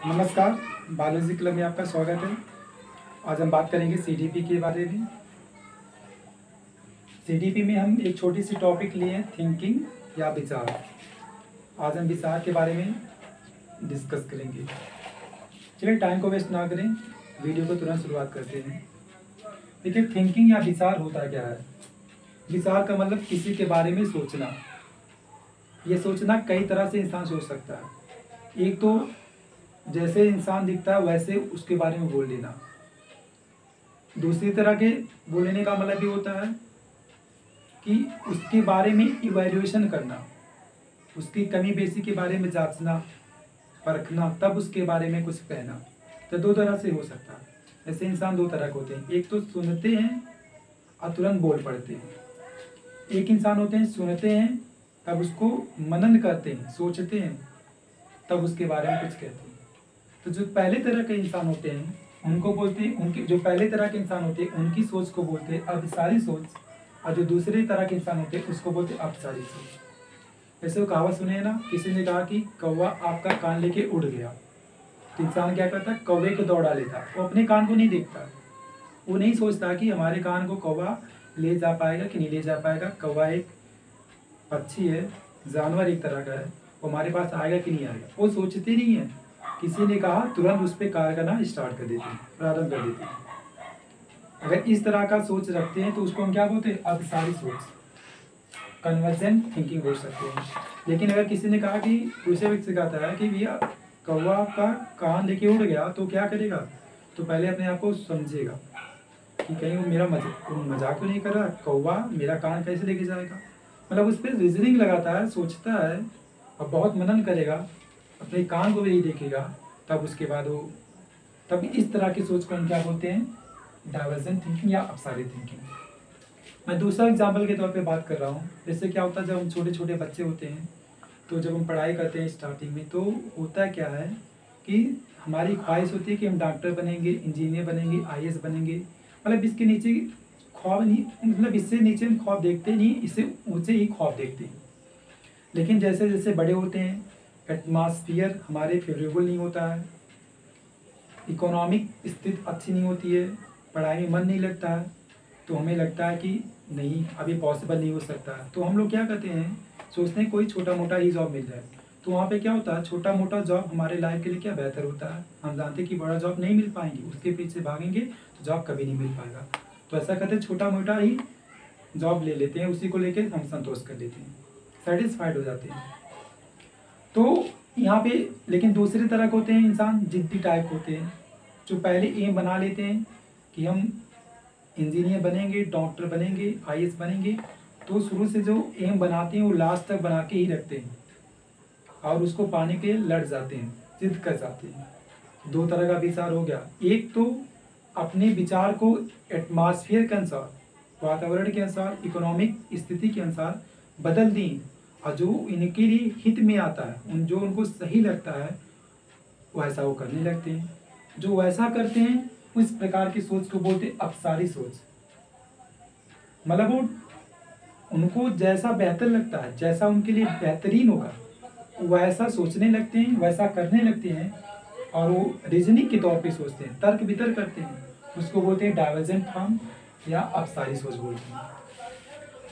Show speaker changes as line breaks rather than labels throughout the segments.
नमस्कार। Biology club में आपका स्वागत है। आज हम बात करेंगे सीडीपी के बारे में। सीडीपी में हम एक छोटी सी टॉपिक लिए हैं, थिंकिंग या विचार। आज हम विचार के बारे में डिस्कस करेंगे। चलिए टाइम को वेस्ट ना करें, वीडियो को तुरंत शुरुआत करते हैं। देखिए, थिंकिंग या विचार होता क्या है। विचार का मतलब किसी के बारे में सोचना। ये सोचना कई तरह से इंसान सोच सकता है। एक तो जैसे इंसान दिखता है वैसे उसके बारे में बोल लेना। दूसरी तरह के बोलने का मतलब ये होता है कि उसके बारे में इवैल्यूएशन करना, उसकी कमी बेसी के बारे में जांचना परखना, तब उसके बारे में कुछ कहना। तो दो तरह से हो सकता है। ऐसे इंसान दो तरह के होते हैं, एक तो सुनते हैं और तुरंत बोल पड़ते हैं। एक इंसान होते हैं सुनते हैं तब उसको मनन करते हैं, सोचते हैं, तब उसके बारे में कुछ कहते हैं। तो जो पहले तरह के इंसान होते हैं उनको बोलते हैं, उनके जो पहले तरह के इंसान होते हैं उनकी सोच को बोलते हैं अभिसारी सोच, और जो दूसरे तरह के इंसान होते हैं उसको बोलते हैं अपसारी सोच। जैसे वो कहावत सुने हैं ना, किसी ने कहा कि कौवा आपका कान लेके उड़ गया। तो इंसान क्या करता है, कौवे को दौड़ा लेता। वो अपने कान को नहीं देखता, वो नहीं सोचता कि हमारे कान को कौवा ले जा पाएगा कि नहीं ले जा पाएगा। कौवा एक पक्षी है, जानवर एक तरह का है, वो हमारे पास आएगा कि नहीं आएगा, वो सोचते नहीं है। किसी ने कहा तुरंत उस पर कार्य करना स्टार्ट कर देते हैं, प्रारंभ कर देते हैं। अगर इस तरह का सोच रखते हैं तो उसको हम क्या बोलते हैं, अभिसारी सोच, कन्वर्जेंट थिंकिंग बोल सकते हैं। लेकिन अगर किसी ने कहा कि दूसरे व्यक्ति से कहता है कि भैया कौवा का कान लेके उड़ गया, तो क्या करेगा, तो पहले अपने आप को समझेगा कि कहीं वो मेरा मजाक तो नहीं कर रहा, कौवा मेरा कान कैसे लेके जाएगा। मतलब उस पर रीजनिंग लगाता है, सोचता है और बहुत मनन करेगा, अपने कान को भी नहीं देखेगा, तब उसके बाद वो, तब इस तरह की सोच को हम क्या बोलते हैं, डाइवर्जेंट थिंकिंग या अपसारी थिंकिंग। मैं दूसरा एग्जाम्पल के तौर पे बात कर रहा हूँ। जैसे क्या होता है, जब हम छोटे छोटे बच्चे होते हैं तो जब हम पढ़ाई करते हैं स्टार्टिंग में, तो होता क्या है कि हमारी ख्वाहिश होती है कि हम डॉक्टर बनेंगे, इंजीनियर बनेंगे, आईएएस बनेंगे। मतलब इसके नीचे ख्वाब नहीं, मतलब इससे नीचे हम ख्वाब देखते नहीं, इससे ऊंचे ही ख्वाब देखते हैं। लेकिन जैसे जैसे बड़े होते हैं, एटमॉस्फेयर हमारे फेवरेबल नहीं होता है, इकोनॉमिक स्थिति अच्छी नहीं होती है, पढ़ाई में मन नहीं लगता है, तो हमें लगता है कि नहीं अभी पॉसिबल नहीं हो सकता है। तो हम लोग क्या करते हैं, सोचते हैं कोई छोटा मोटा ही जॉब मिल जाए। तो वहाँ पे क्या होता है, छोटा मोटा जॉब हमारे लाइफ के लिए क्या बेहतर होता है। हम जानते हैं कि बड़ा जॉब नहीं मिल पाएंगे, उसके पीछे भागेंगे तो जॉब कभी नहीं मिल पाएगा। तो ऐसा करते हैं, छोटा मोटा ही जॉब ले लेते हैं, उसी को लेकर हम संतोष कर लेते हैं, सेटिस्फाइड हो जाते हैं। तो यहाँ पे लेकिन दूसरी तरह के होते हैं इंसान, जिद्दी टाइप होते हैं, जो पहले एम बना लेते हैं कि हम इंजीनियर बनेंगे, डॉक्टर बनेंगे, आईएएस बनेंगे। तो शुरू से जो एम बनाते हैं वो लास्ट तक बना के ही रखते हैं और उसको पाने के लिए लड़ जाते हैं, जिद कर जाते हैं। दो तरह का विचार हो गया, एक तो अपने विचार को एटमॉस्फेयर के अनुसार, वातावरण के अनुसार, इकोनॉमिक स्थिति के अनुसार बदल दी, और जो इनके लिए हित में आता है, उन जो उनको सही लगता है वैसा वो करने लगते हैं। जो वैसा करते हैं उस प्रकार की सोच को बोलते हैं अपसारी सोच। मतलब वो उनको जैसा बेहतर लगता है, जैसा उनके लिए बेहतरीन होगा वैसा सोचने लगते हैं, वैसा करने लगते हैं, और वो रीजनिंग के तौर पे सोचते हैं, तर्क वितर्क करते हैं। उसको बोलते हैं डाइवर्जेंट फॉर्म या अपसारी सोच बोलते हैं।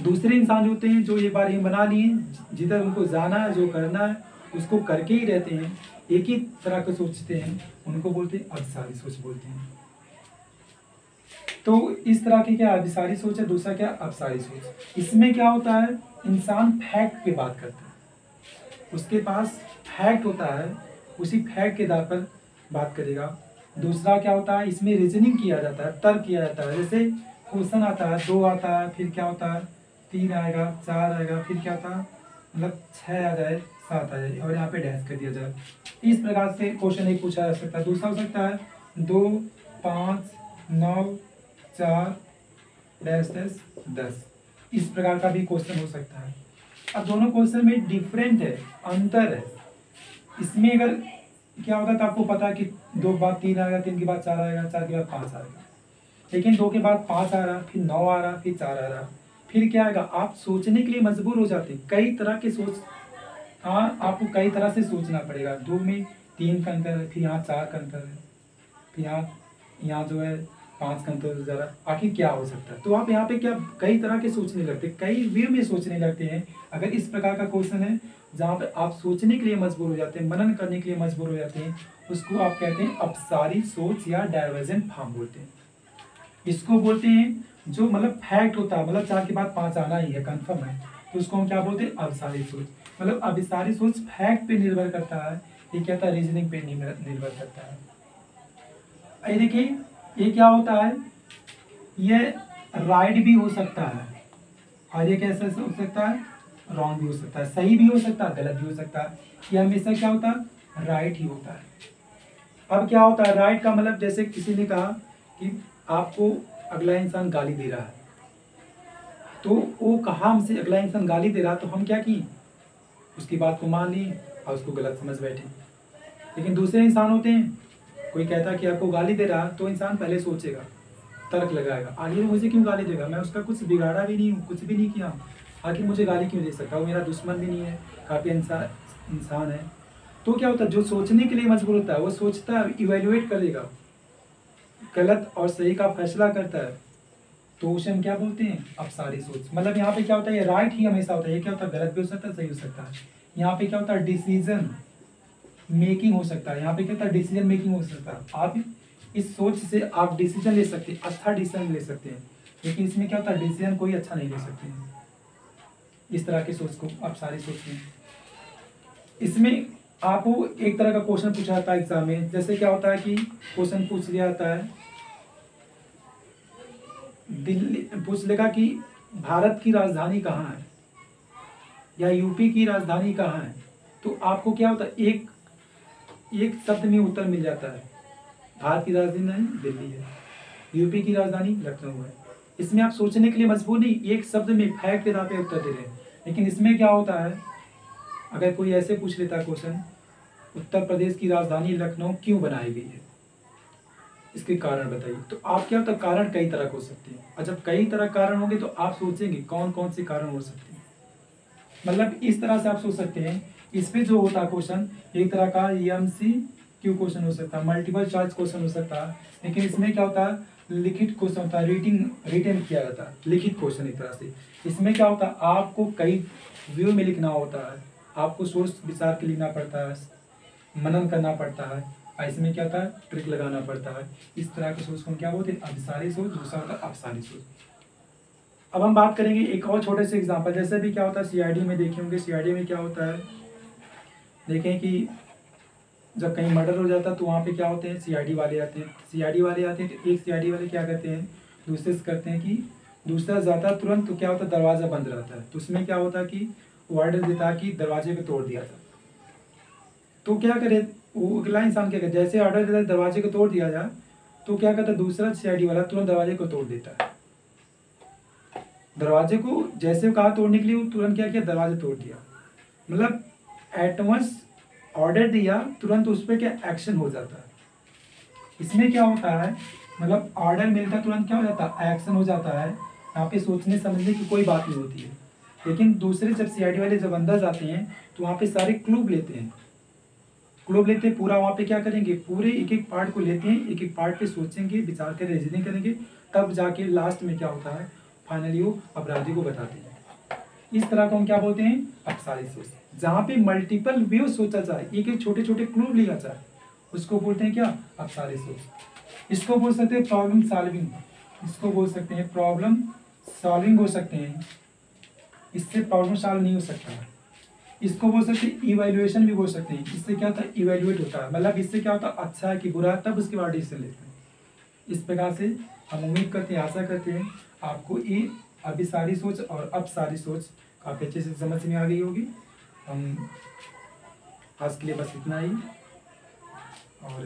दूसरे इंसान जो होते हैं, जो ये बार ये बना लिए, जिधर उनको जाना है, जो करना है उसको करके ही रहते हैं, एक ही तरह का सोचते हैं, उनको बोलते हैं अभिसारी सोच बोलते हैं। तो इस तरह की क्या अभिसारी सोच है, दूसरा क्या अपसारी सोच। इसमें क्या होता है, इंसान फैक्ट पे बात करता है, उसके पास फैक्ट होता है, उसी फैक्ट के आधार पर बात करेगा। दूसरा क्या होता है, इसमें रीजनिंग किया जाता है, तर्क किया जाता है। जैसे क्वेश्चन आता है, 2 आता है, फिर क्या होता है 3 आएगा, 4 आएगा, फिर क्या होता है मतलब 6 आ जाए, 7 आ जाए, और यहाँ पे डैश कर दिया जाए। इस प्रकार से क्वेश्चन एक पूछा जा सकता है। दूसरा हो सकता है 2, 5, 9, 4 डैश डैश 10, इस प्रकार का भी क्वेश्चन हो सकता है। अब दोनों क्वेश्चन में डिफरेंट है, अंतर है। इसमें अगर क्या होगा तो आपको पता है कि 2 के बाद 3 आएगा, 3 के बाद 4 आएगा, 4 के बाद 5 आएगा। लेकिन 2 के बाद 5 आ रहा, फिर 9 आ रहा, फिर 4 आ रहा, फिर क्या आएगा, आप सोचने के लिए मजबूर हो जाते हैं। कई तरह के सोच, हाँ आपको कई तरह से सोचना पड़ेगा। 2 में 3 का अंतर है, फिर यहाँ 4 का अंतर है, फिर यहाँ जो है 5 का अंतर ज़रा, आखिर क्या हो सकता है। तो आप यहाँ पे क्या कई तरह के सोचने लगते हैं, कई वे में सोचने लगते हैं। अगर इस प्रकार का क्वेश्चन है जहाँ पे आप सोचने के लिए मजबूर हो जाते हैं, मनन करने के लिए मजबूर हो जाते हैं, उसको आप कहते हैं अपसारी सोच या डाइवर्जेंट फार्म बोलते हैं। इसको बोलते हैं जो मतलब फैक्ट होता है, मतलब 4 के बाद 5 आना ही है, कंफर्म है, तो उसको हम क्या बोलते हैं अभिसारी सोच। मतलब अभिसारी सोच फैक्ट पे निर्भर करता है, ये क्या होता है रीजनिंग पे निर्भर करता है। ये देखिए ये क्या होता है, ये राइट भी हो सकता है और ये कैसे हो सकता है रॉन्ग भी हो सकता है, सही भी हो सकता है गलत भी हो सकता है। ये हमेशा क्या होता है राइट ही होता है। अब क्या होता है राइट का मतलब, जैसे किसी ने कहा कि आपको अगला इंसान गाली दे रहा है, तो वो कहा हमसे अगला इंसान गाली दे रहा, तो हम क्या की उसकी बात को मान ली और उसको गलत समझ बैठे। लेकिन दूसरे इंसान होते हैं, कोई कहता है कि आपको गाली दे रहा, तो इंसान पहले सोचेगा, तर्क लगाएगा, आखिर मुझे क्यों गाली देगा, मैं उसका कुछ बिगाड़ा भी नहीं हूँ, कुछ भी नहीं किया, आखिर मुझे गाली क्यों दे सकता, वो मेरा दुश्मन भी नहीं है, काफ़ी इंसान है। तो क्या होता है जो सोचने के लिए मजबूर होता है वो सोचता है, इवेल्युएट करेगा, गलत और सही का फैसला करता है, तो उसे हम क्या बोलते हैं अपसारी सोच। मतलब यहाँ पे क्या होता है ये राइट ही हमेशा होता है, ये क्या होता है गलत भी हो सकता है सही हो सकता है। यहाँ पे क्या होता है डिसीजन मेकिंग हो सकता है, यहाँ पे क्या होता है डिसीजन मेकिंग हो सकता है। आप इस सोच से आप डिसीजन ले सकते हैं, अच्छा डिसीजन ले सकते हैं, लेकिन इसमें क्या होता है डिसीजन कोई अच्छा नहीं ले सकते हैं। इस तरह की सोच को अपसारी सोच में, इसमें आपको एक तरह का क्वेश्चन पूछा जाता है एग्जाम में। जैसे क्या होता है कि क्वेश्चन पूछ लिया जाता है, दिल्ली पूछ लेगा कि भारत की राजधानी कहाँ है या यूपी की राजधानी कहाँ है, तो आपको क्या होता है एक शब्द में उत्तर मिल जाता है, भारत की राजधानी दिल्ली है, यूपी की राजधानी लखनऊ है। इसमें आप सोचने के लिए मजबूर नहीं, एक शब्द में फैक्ट के आधार पे उत्तर दे रहे हैं। लेकिन इसमें क्या होता है अगर कोई ऐसे पूछ लेता है क्वेश्चन, उत्तर प्रदेश की राजधानी लखनऊ क्यों बनाई गई है, इसके कारण बताइए, तो आप क्या होता है कारण कई तरह के हो सकते हैं, और जब कई तरह कारण होंगे तो आप सोचेंगे कौन कौन से कारण हो सकते हैं। मतलब इस तरह से आप सोच सकते हैं। इसमें जो होता है क्वेश्चन एक तरह का MCQ क्वेश्चन हो सकता है, मल्टीपल चॉइस क्वेश्चन हो सकता है, लेकिन इसमें क्या होता है लिखित क्वेश्चन होता है, रिटन किया जाता है, लिखित क्वेश्चन एक तरह से। इसमें क्या होता है आपको कई व्यू में लिखना होता है, आपको सोच विचार के लिखना पड़ता है, मनन करना पड़ता है, और इसमें क्या होता है ट्रिक लगाना पड़ता है। इस तरह की सोच को हम क्या बोलते हैं अभिसारी सोच, दूसरा होता है अपसारी सोच। अब हम बात करेंगे एक और छोटे से एग्जांपल, जैसे भी क्या होता है CID में देखे होंगे, CID में क्या होता है देखें कि जब कहीं मर्डर हो जाता है तो वहाँ पे क्या होते हैं CID वाले आते हैं, CID वाले आते हैं तो एक CID वाले क्या करते हैं दूसरे से करते हैं कि दूसरा जाता है तुरंत, तो क्या होता है दरवाज़ा बंद रहता है, तो उसमें क्या होता है कि वो ऑर्डर देता है कि दरवाजे को तोड़ दिया जाए। तो क्या करे वो अगला इंसान क्या करे, जैसे ऑर्डर देता है दरवाजे को तोड़ दिया जाए, तो क्या करता है दूसरा CID वाला तुरंत दरवाजे को तोड़ देता है। दरवाजे को जैसे कहा तोड़ने के लिए वो तुरंत क्या किया दरवाजा तोड़ दिया। मतलब एट वंस ऑर्डर दिया तुरंत उस पर क्या एक्शन हो जाता है। इसमें क्या होता है मतलब ऑर्डर मिलता तुरंत क्या हो जाता है एक्शन हो जाता है, यहाँ पे सोचने समझने की कोई बात नहीं होती है। लेकिन दूसरे जब CID वाले जब अंदर जाते हैं तो वहाँ पे सारे क्लूब लेते हैं, पूरा वहाँ पे क्या करेंगे पूरे एक एक पार्ट को लेते हैं, एक एक पार्ट पे सोचेंगे विचार कर रीजनिंग करेंगे, तब जाके लास्ट में क्या होता है फाइनली वो अपराधी को बताते हैं। इस तरह को हम क्या बोलते हैं अपसारी सोच, जहाँ पे मल्टीपल व्यू सोचा जाए, एक एक छोटे छोटे क्लू लिया जाए, उसको बोलते हैं क्या अपसारी सोच। इसको बोल सकते हैं प्रॉब्लम सॉल्विंग, इसको बोल सकते हैं प्रॉब्लम सॉल्विंग हो सकते हैं, इससे प्रॉब्लम सॉल्व नहीं हो सकता है। इसको बोल सकते हैं इवैल्यूएशन भी बोल सकते हैं, इससे क्या होता है इवैल्यूएट होता है, मतलब इससे क्या होता है अच्छा है कि बुरा है, तब उसके बाद डिसीजन लेते हैं। इस प्रकार से हम उम्मीद करते हैं आशा करते हैं आपको ये अभिसारी सोच और अपसारी सोच काफ़ी अच्छे से समझ में आ गई होगी। हम आज के लिए बस इतना ही, और